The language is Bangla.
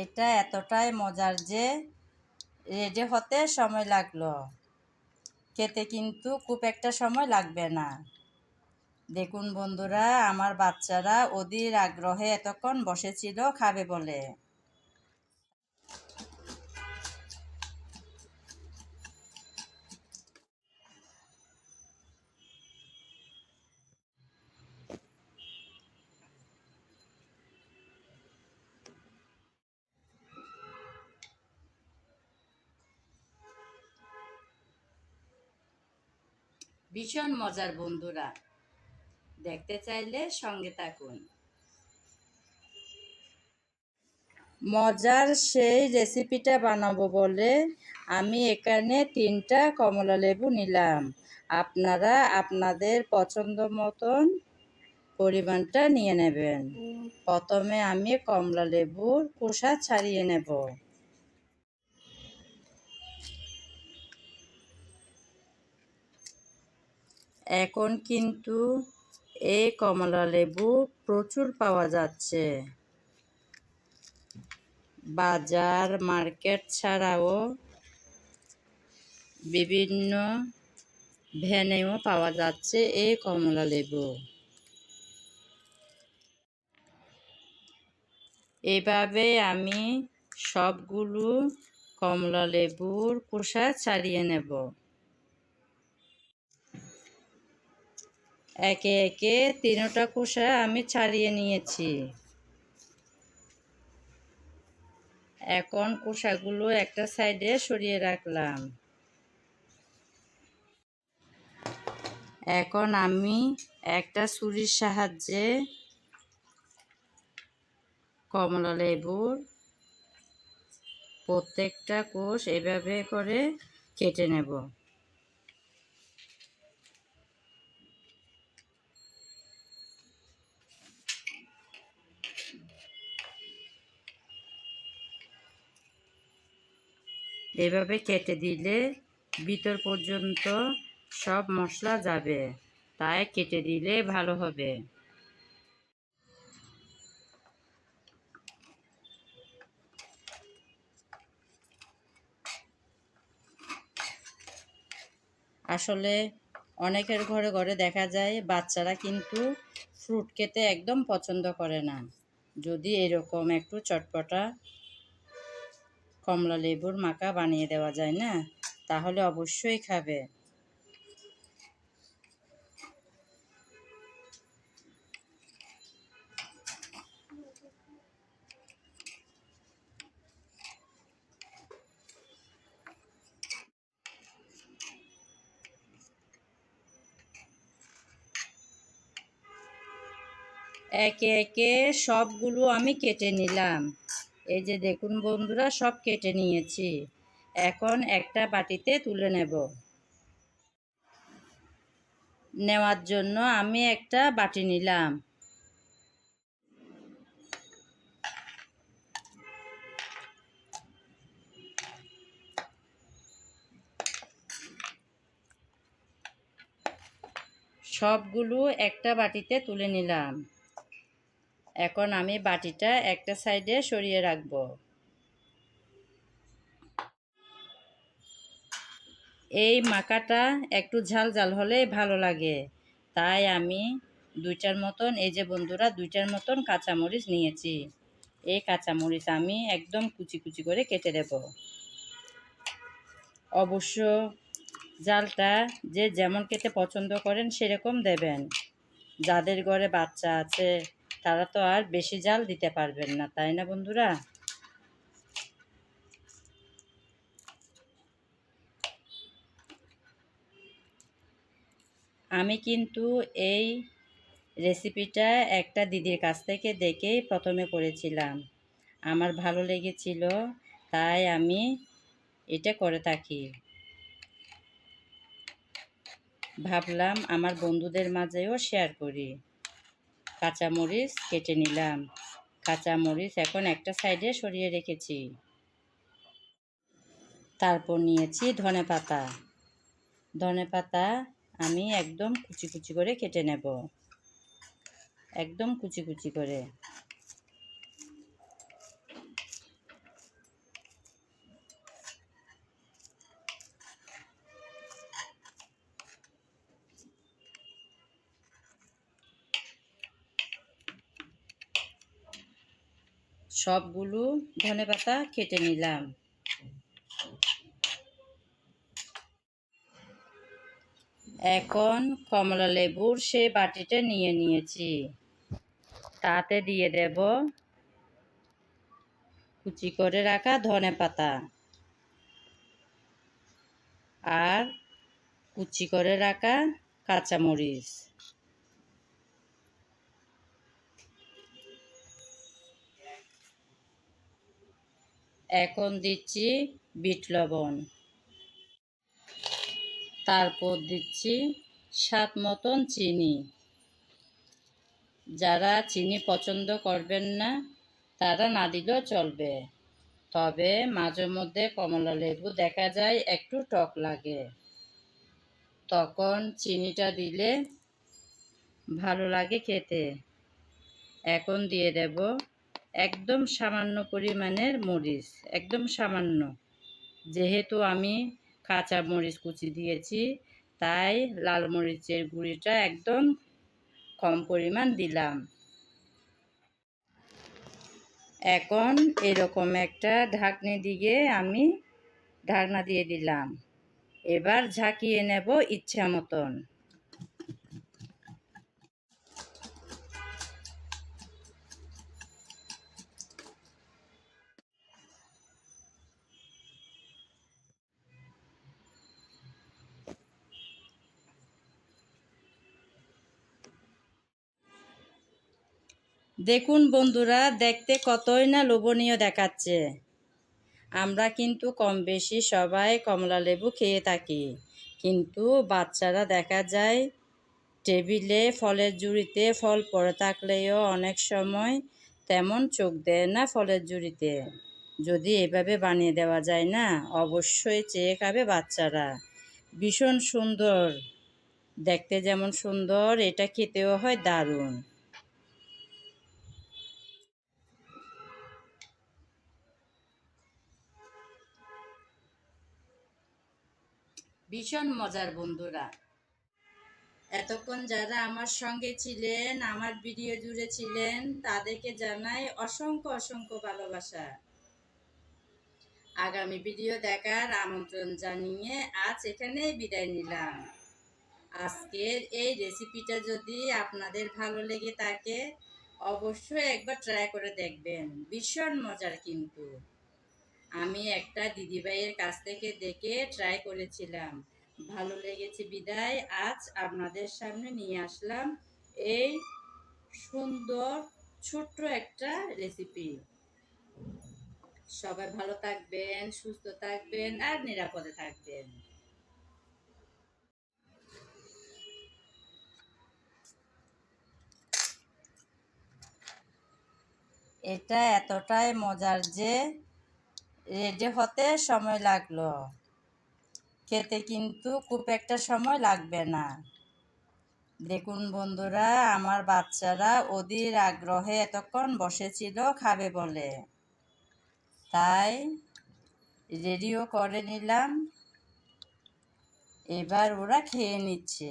এটা এতটাই মজার যে রেডি হতে সময় লাগলো, খেতে কিন্তু খুব একটা সময় লাগবে না। দেখুন বন্ধুরা, আমার বাচ্চারা অধীর আগ্রহে এতক্ষণ বসেছিল খাবে বলে। ভীষণ মজার বন্ধুরা, দেখতে চাইলে সঙ্গে থাকুন। মজার সেই রেসিপিটা বানাবো বলে আমি এখানে 3টা কমলা লেবু নিলাম। আপনারা আপনাদের পছন্দ মতন পরিমাণটা নিয়ে নেবেন। প্রথমে আমি কমলা লেবুর খোসা ছাড়িয়ে নেব। এখন কিন্তু এই কমলা লেবু প্রচুর পাওয়া যাচ্ছে। বাজার মার্কেট ছাড়াও বিভিন্ন ভ্যানেও পাওয়া যাচ্ছে এই কমলা লেবু। এভাবে আমি সবগুলো কমলা লেবুর খোসা ছাড়িয়ে নেব। একে একে 3টা খোসা আমি ছাড়িয়ে নিয়েছি। এখন খোসাগুলো একটা সাইডে সরিয়ে রাখলাম। এখন আমি একটা ছুরির সাহায্যে কমলা লেবুর প্রত্যেকটা কোষ এভাবে করে কেটে নেব। এভাবে কেটে দিলে ভিতর পর্যন্ত সব মশলা যাবে, তাই কেটে দিলে ভালো হবে। আসলে অনেকের ঘরে ঘরে দেখা যায় বাচ্চারা কিন্তু ফ্রুট খেতে একদম পছন্দ করে না। যদি এরকম একটু চটপটা কমলা লেবুর মাখা বানিয়ে দেওয়া যায় না, তাহলে অবশ্যই খাবে। একে একে সবগুলো আমি কেটে নিলাম। এই যে দেখুন বন্ধুরা, সব কেটে নিয়েছি। এখন একটা বাটিতে তুলে নেব। নেওয়ার জন্য আমি একটা বাটি নিলাম। সবগুলো একটা বাটিতে তুলে নিলাম। এখন আমি বাটিটা একটা সাইডে সরিয়ে রাখব। এই মাখাটা একটু ঝাল ঝাল হলে ভালো লাগে, তাই আমি 2টার মতন, এই যে বন্ধুরা 2টার মতন কাঁচামরিচ নিয়েছি। এই কাঁচামরিচ আমি একদম কুচি কুচি করে কেটে দেব। অবশ্য জালটা যে যেমন খেতে পছন্দ করেন সেরকম দেবেন। যাদের ঘরে বাচ্চা আছে তারা তো আর বেশি জাল দিতে পারবেন না, তাই না বন্ধুরা? আমি কিন্তু এই রেসিপিটা একটা দিদির কাছ থেকে দেখেই প্রথমে করেছিলাম। আমার ভালো লেগেছিল, তাই আমি এটা করে থাকি। ভাবলাম আমার বন্ধুদের মাঝেও শেয়ার করি। কাঁচামরিচ কেটে নিলাম। কাঁচামরিচ এখন একটা সাইডে সরিয়ে রেখেছি। তারপর নিয়েছি ধনেপাতা। ধনেপাতা আমি একদম কুচি কুচি করে কেটে নেব, একদম কুচি কুচি করে। সবগুলো ধনেপাতা কেটে নিলাম। এখন কমলা লেবুর সেই বাটিটা নিয়ে নিয়েছি, তাতে দিয়ে দেব কুচি করে রাখা ধনেপাতা আর কুচি করে রাখা কাঁচামরিচ। এখন দিচ্ছি বিট লবণ, তারপর দিচ্ছি স্বাদ মতন চিনি। যারা চিনি পছন্দ করবেন না তারা না দিলেও চলবে, তবে মাঝে মধ্যে কমলা লেবু দেখা যায় একটু টক লাগে, তখন চিনিটা দিলে ভালো লাগে খেতে। এখন দিয়ে দেব একদম সামান্য পরিমাণের মরিচ, একদম সামান্য, যেহেতু আমি কাঁচা মরিচ কুচি দিয়েছি তাই লাল মরিচের গুঁড়িটা একদম কম পরিমাণ দিলাম। এখন এরকম একটা ঢাকনি দিয়ে আমি ঢাকনা দিয়ে দিলাম। এবার ঝাঁকিয়ে নেব ইচ্ছা মতন। দেখুন বন্ধুরা, দেখতে কতই না লোভনীয় দেখাচ্ছে। আমরা কিন্তু কম বেশি সবাই কমলা লেবু খেয়ে থাকি, কিন্তু বাচ্চারা দেখা যায় টেবিলে ফলের ঝুড়িতে ফল পড়ে থাকলেও অনেক সময় তেমন চোখ দেয় না ফলের ঝুড়িতে। যদি এভাবে বানিয়ে দেওয়া যায় না, অবশ্যই চেয়ে খাবে বাচ্চারা। ভীষণ সুন্দর, দেখতে যেমন সুন্দর, এটা খেতেও হয় দারুণ। ভীষণ মজার বন্ধুরা। এতক্ষণ যারা আমার সঙ্গে ছিলেন, আমার ভিডিও জুড়ে ছিলেন, তাদেরকে জানাই অসংখ্য অসংখ্য ভালোবাসা। আগামী ভিডিও দেখার আমন্ত্রণ জানিয়ে আজ এখানেই বিদায় নিলাম। আজকের এই রেসিপিটা যদি আপনাদের ভালো লেগে থাকে অবশ্যই একবার ট্রাই করে দেখবেন, ভীষণ মজার কিন্তু। আমি একটা দিদিভাইয়ের কাছ থেকে দেখে ট্রাই করেছিলাম, ভালো লেগেছে বিদায় আজ আপনাদের সামনে নিয়ে আসলাম এই সুন্দর ছোট্ট একটা রেসিপি। সবাই ভালো থাকবেন, সুস্থ থাকবেন আর নিরাপদে থাকবেন। এটা এতটাই মজার যে রেডি হতে সময় লাগলো, খেতে কিন্তু খুব একটা সময় লাগবে না। দেখুন বন্ধুরা, আমার বাচ্চারা অধীর আগ্রহে এতক্ষণ বসেছিল খাবে বলে, তাই রেডিও করে নিলাম। এবার ওরা খেয়ে নিচ্ছে।